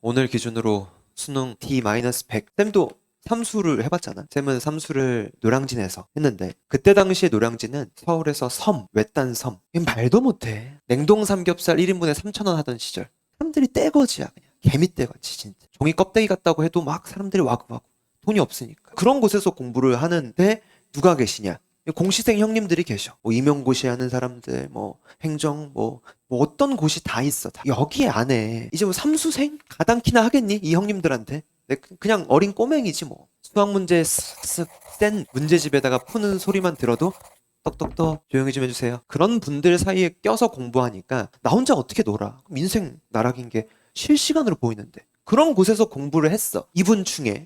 오늘 기준으로 수능 D-100. 쌤도 삼수를 해봤잖아. 쌤은 삼수를 노량진에서 했는데 그때 당시에 노량진은 서울에서 섬, 외딴 섬. 이건 말도 못해. 냉동 삼겹살 1인분에 3,000원 하던 시절. 사람들이 떼거지야 그냥. 개미떼거지 진짜. 종이 껍데기 같다고 해도 막 사람들이 와구와구. 돈이 없으니까. 그런 곳에서 공부를 하는데 누가 계시냐? 공시생 형님들이 계셔. 뭐 임용고시 하는 사람들, 뭐 행정, 뭐 어떤 곳이 다 있어. 다. 여기 안에 이제 뭐 삼수생 가당키나 하겠니? 이 형님들한테. 그냥 어린 꼬맹이지 뭐. 수학 문제 쓱쓱 센 문제집에다가 푸는 소리만 들어도 떡떡떡 조용히 좀 해주세요. 그런 분들 사이에 껴서 공부하니까 나 혼자 어떻게 놀아? 그럼 인생 나락인 게 실시간으로 보이는데. 그런 곳에서 공부를 했어. 이분 중에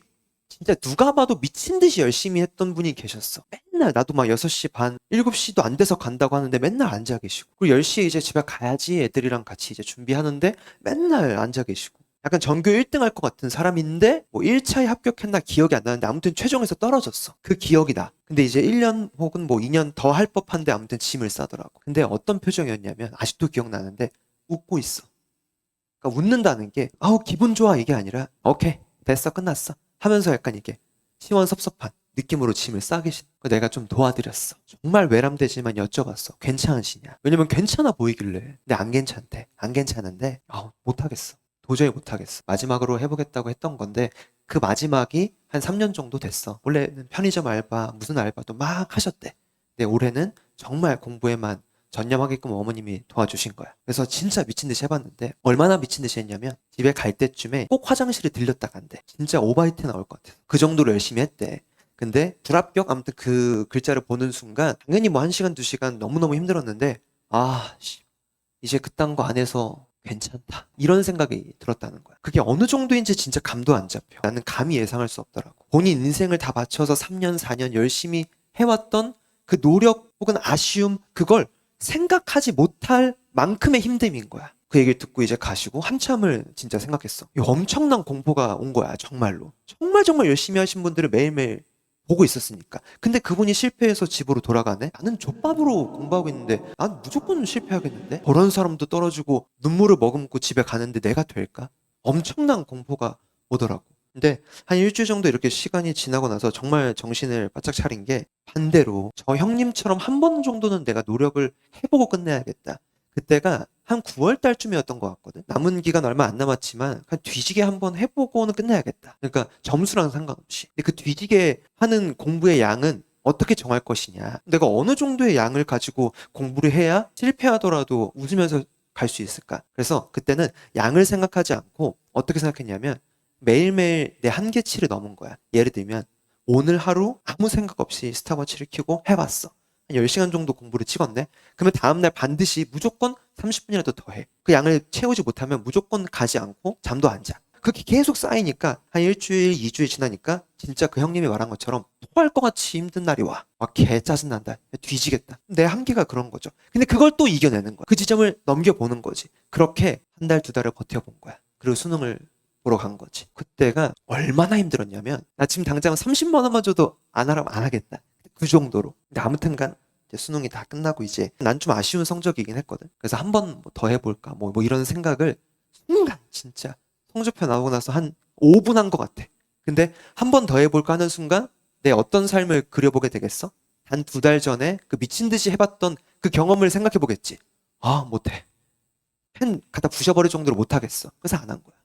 진짜 누가 봐도 미친 듯이 열심히 했던 분이 계셨어. 맨날 나도 막 6시 반, 7시도 안 돼서 간다고 하는데 맨날 앉아 계시고. 그리고 10시에 이제 집에 가야지 애들이랑 같이 이제 준비하는데 맨날 앉아 계시고. 약간 전교 1등 할 것 같은 사람인데 뭐 1차에 합격했나 기억이 안 나는데 아무튼 최종에서 떨어졌어. 그 기억이 나. 근데 이제 1년 혹은 뭐 2년 더 할 법한데 아무튼 짐을 싸더라고. 근데 어떤 표정이었냐면 아직도 기억나는데 웃고 있어. 그러니까 웃는다는 게 아우 기분 좋아 이게 아니라 오케이 됐어 끝났어 하면서 약간 이게 시원섭섭한 느낌으로 짐을 싸계신. 내가 좀 도와드렸어. 정말 외람되지만 여쭤봤어. 괜찮으시냐? 왜냐면 괜찮아 보이길래. 근데 안 괜찮대. 안 괜찮은데 못하겠어. 도저히 못하겠어. 마지막으로 해보겠다고 했던 건데 그 마지막이 한 3년 정도 됐어. 원래는 편의점 알바 무슨 알바도 막 하셨대. 근데 올해는 정말 공부에만 전념하게끔 어머님이 도와주신 거야. 그래서 진짜 미친 듯이 해봤는데 얼마나 미친 듯이 했냐면 집에 갈 때쯤에 꼭 화장실에 들렸다 간대. 진짜 오바이트 나올 것 같아. 그 정도로 열심히 했대. 근데 불합격 아무튼 그 글자를 보는 순간 당연히 뭐 1시간 2시간 너무너무 힘들었는데 이제 그딴 거 안 해서 괜찮다. 이런 생각이 들었다는 거야. 그게 어느 정도인지 진짜 감도 안 잡혀. 나는 감히 예상할 수 없더라고. 본인 인생을 다 바쳐서 3년, 4년 열심히 해왔던 그 노력 혹은 아쉬움 그걸 생각하지 못할 만큼의 힘듦인 거야. 그 얘기를 듣고 이제 가시고 한참을 진짜 생각했어. 이 엄청난 공포가 온 거야, 정말로. 정말 열심히 하신 분들을 매일매일 보고 있었으니까. 근데 그분이 실패해서 집으로 돌아가네? 나는 족밥으로 공부하고 있는데 난 무조건 실패하겠는데? 저런 사람도 떨어지고 눈물을 머금고 집에 가는데 내가 될까? 엄청난 공포가 오더라고. 근데 한 일주일 정도 이렇게 시간이 지나고 나서 정말 정신을 바짝 차린 게 반대로 저 형님처럼 한 번 정도는 내가 노력을 해보고 끝내야겠다. 그때가 한 9월 달쯤이었던 것 같거든. 남은 기간 얼마 안 남았지만 그냥 뒤지게 한번 해보고는 끝내야겠다. 그러니까 점수랑 상관없이. 근데 그 뒤지게 하는 공부의 양은 어떻게 정할 것이냐. 내가 어느 정도의 양을 가지고 공부를 해야 실패하더라도 웃으면서 갈 수 있을까. 그래서 그때는 양을 생각하지 않고 어떻게 생각했냐면 매일매일 내 한계치를 넘은 거야. 예를 들면 오늘 하루 아무 생각 없이 스탑워치를 켜고 해봤어. 한 10시간 정도 공부를 찍었네. 그러면 다음날 반드시 무조건 30분이라도 더 해. 그 양을 채우지 못하면 무조건 가지 않고 잠도 안 자. 그렇게 계속 쌓이니까 한 일주일, 2주일 지나니까 진짜 그 형님이 말한 것처럼 토할 것 같이 힘든 날이 와. 막 개 짜증난다. 뒤지겠다. 내 한계가 그런 거죠. 근데 그걸 또 이겨내는 거야. 그 지점을 넘겨보는 거지. 그렇게 한 달, 2달을 버텨본 거야. 그리고 수능을 보러 간 거지. 그때가 얼마나 힘들었냐면 나 지금 당장 30만 원만 줘도 안 하라면 안 하겠다. 그 정도로. 근데 아무튼간 이제 수능이 다 끝나고 이제 난 좀 아쉬운 성적이긴 했거든. 그래서 한 번 더 해볼까 뭐 이런 생각을 순간 진짜 성적표 나오고 나서 한 5분 한 것 같아. 근데 한 번 더 해볼까 하는 순간 내 어떤 삶을 그려보게 되겠어? 한 2달 전에 그 미친 듯이 해봤던 그 경험을 생각해 보겠지. 못해. 펜 갖다 부셔버릴 정도로 못하겠어. 그래서 안 한 거야.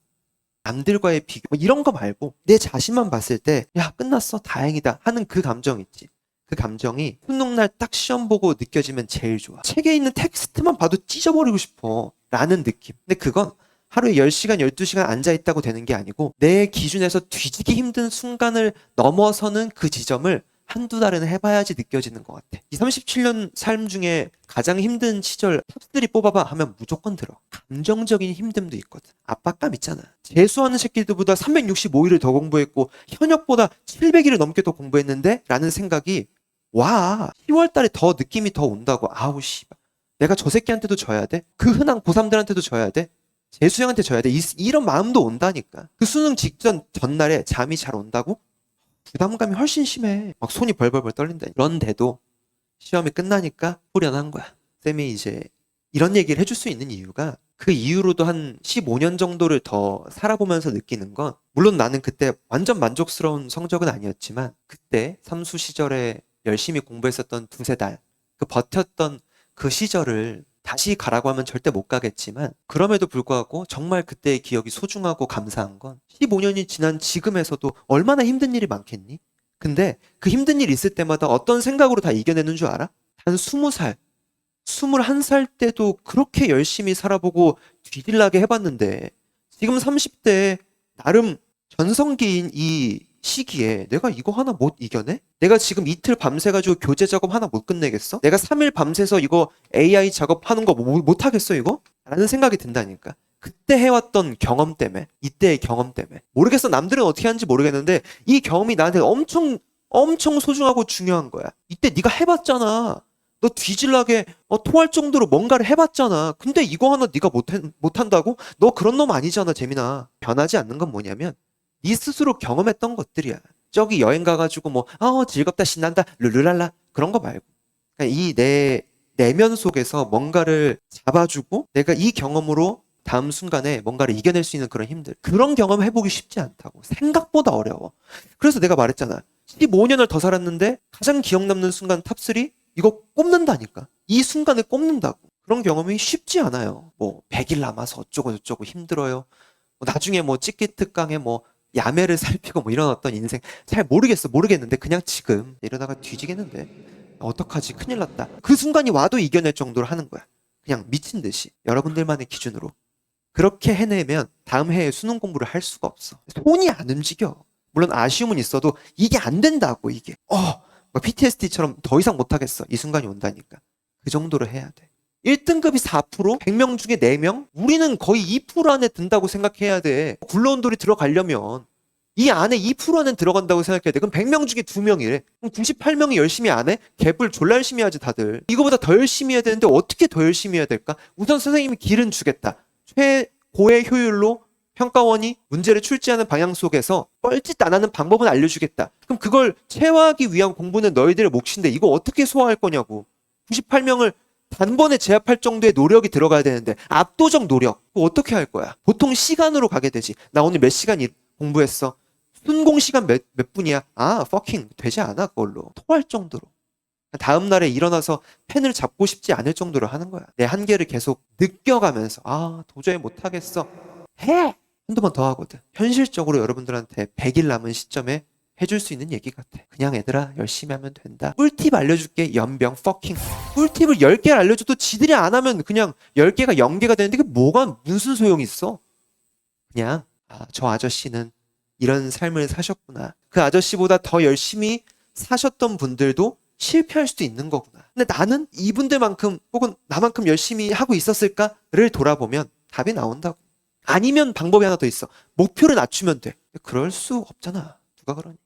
남들과의 비교 뭐 이런 거 말고 내 자신만 봤을 때 야 끝났어 다행이다 하는 그 감정 있지. 그 감정이 수능날 딱 시험 보고 느껴지면 제일 좋아. 책에 있는 텍스트만 봐도 찢어버리고 싶어 라는 느낌. 근데 그건 하루에 10시간 12시간 앉아있다고 되는 게 아니고 내 기준에서 뒤지기 힘든 순간을 넘어서는 그 지점을 한두 달은 해봐야지 느껴지는 것 같아. 이 37년 삶 중에 가장 힘든 시절 탑3 뽑아봐 하면 무조건 들어. 감정적인 힘듦도 있거든. 압박감 있잖아. 재수하는 새끼들보다 365일을 더 공부했고 현역보다 700일을 넘게 더 공부했는데 라는 생각이 와. 10월 달에 더 느낌이 더 온다고. 아우 씨발. 내가 저 새끼한테도 져야 돼? 그 흔한 고3들한테도 져야 돼? 재수형한테 져야 돼? 이런 마음도 온다니까. 그 수능 직전 전날에 잠이 잘 온다고? 부담감이 훨씬 심해. 막 손이 벌벌벌 떨린다. 그런데도 시험이 끝나니까 후련한 거야. 쌤이 이제 이런 얘기를 해줄 수 있는 이유가 그 이후로도 한 15년 정도를 더 살아보면서 느끼는 건, 물론 나는 그때 완전 만족스러운 성적은 아니었지만 그때 삼수 시절에 열심히 공부했었던 두세 달, 그 버텼던 그 시절을 다시 가라고 하면 절대 못 가겠지만, 그럼에도 불구하고 정말 그때의 기억이 소중하고 감사한 건 15년이 지난 지금에서도 얼마나 힘든 일이 많겠니? 근데 그 힘든 일 있을 때마다 어떤 생각으로 다 이겨내는 줄 알아? 단 20살, 21살 때도 그렇게 열심히 살아보고 뒤질나게 해봤는데, 지금 30대에 나름 전성기인 이 시기에 내가 이거 하나 못 이겨내? 내가 지금 이틀 밤새가지고 교재 작업 하나 못 끝내겠어? 내가 3일 밤새서 이거 AI 작업하는 거 못 하겠어, 이거? 라는 생각이 든다니까. 그때 해왔던 경험 때문에, 이때의 경험 때문에. 모르겠어. 남들은 어떻게 하는지 모르겠는데 이 경험이 나한테 엄청 엄청 소중하고 중요한 거야. 이때 네가 해봤잖아. 너 뒤질나게 토할 정도로 뭔가를 해봤잖아. 근데 이거 하나 네가 못한다고? 너 그런 놈 아니잖아, 재민아. 변하지 않는 건 뭐냐면 네 스스로 경험했던 것들이야. 저기 여행 가가지고 뭐 즐겁다 신난다 룰루랄라 그런 거 말고, 그러니까 이 내 내면 속에서 뭔가를 잡아주고 내가 이 경험으로 다음 순간에 뭔가를 이겨낼 수 있는 그런 힘들, 그런 경험 해보기 쉽지 않다고. 생각보다 어려워. 그래서 내가 말했잖아. 15년을 더 살았는데 가장 기억 남는 순간 탑3 이거 꼽는다니까. 이 순간을 꼽는다고. 그런 경험이 쉽지 않아요. 뭐 100일 남아서 어쩌고 저쩌고 힘들어요. 나중에 뭐 찍기 특강에 뭐 야매를 살피고 뭐 이런 어떤 인생 잘 모르겠는데 그냥 지금 이러다가 뒤지겠는데 어떡하지, 큰일 났다, 그 순간이 와도 이겨낼 정도로 하는 거야. 그냥 미친 듯이 여러분들만의 기준으로 그렇게 해내면 다음 해에 수능 공부를 할 수가 없어. 손이 안 움직여. 물론 아쉬움은 있어도 이게 안 된다고. 이게 뭐 PTSD처럼 더 이상 못하겠어, 이 순간이 온다니까. 그 정도로 해야 돼. 1등급이 4%, 100명 중에 4명? 우리는 거의 2% 안에 든다고 생각해야 돼. 굴러온 돌이 들어가려면 이 안에 2% 안에 들어간다고 생각해야 돼. 그럼 100명 중에 2명이래. 그럼 98명이 열심히 안 해? 개뿔 졸라 열심히 하지 다들. 이거보다 더 열심히 해야 되는데 어떻게 더 열심히 해야 될까? 우선 선생님이 길은 주겠다. 최고의 효율로 평가원이 문제를 출제하는 방향 속에서 뻘짓 안 하는 방법은 알려주겠다. 그럼 그걸 체화하기 위한 공부는 너희들의 몫인데 이거 어떻게 소화할 거냐고. 98명을 단번에 제압할 정도의 노력이 들어가야 되는데 압도적 노력. 그거 어떻게 할 거야? 보통 시간으로 가게 되지. 나 오늘 몇 시간 공부했어. 순공 시간 몇 분이야? 퍼킹 되지 않아 그걸로. 토할 정도로. 다음 날에 일어나서 펜을 잡고 싶지 않을 정도로 하는 거야. 내 한계를 계속 느껴가면서 도저히 못하겠어. 해! 한두 번 더 하거든. 현실적으로 여러분들한테 100일 남은 시점에 해줄 수 있는 얘기 같아. 그냥 얘들아 열심히 하면 된다. 꿀팁 알려줄게. 연병 퍼킹. 꿀팁을 10개 알려줘도 지들이 안 하면 그냥 10개가 0개가 되는데 그게 뭐가 무슨 소용이 있어. 그냥 저 아저씨는 이런 삶을 사셨구나. 그 아저씨보다 더 열심히 사셨던 분들도 실패할 수도 있는 거구나. 근데 나는 이분들만큼 혹은 나만큼 열심히 하고 있었을까를 돌아보면 답이 나온다고. 아니면 방법이 하나 더 있어. 목표를 낮추면 돼. 그럴 수 없잖아. 누가 그러니?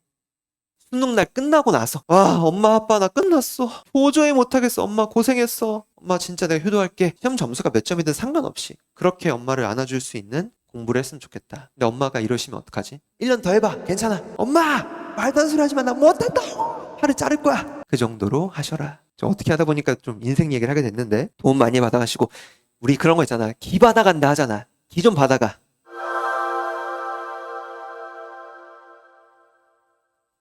수능 날 끝나고 나서 엄마 아빠 나 끝났어. 도저히 못하겠어. 엄마 고생했어. 엄마 진짜 내가 효도할게. 시험 점수가 몇 점이든 상관없이 그렇게 엄마를 안아줄 수 있는 공부를 했으면 좋겠다. 근데 엄마가 이러시면 어떡하지? 1년 더 해봐. 괜찮아. 엄마 말도 안 소리 하지 마. 나 못한다. 팔을 자를 거야. 그 정도로 하셔라. 저 어떻게 하다 보니까 좀 인생 얘기를 하게 됐는데 도움 많이 받아가시고, 우리 그런 거 있잖아. 기 받아간다 하잖아. 기 좀 받아가.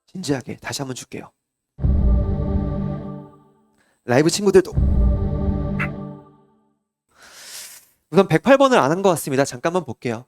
진지하게 다시 한번 줄게요. 라이브 친구들도 우선 108번을 안 한 것 같습니다. 잠깐만 볼게요.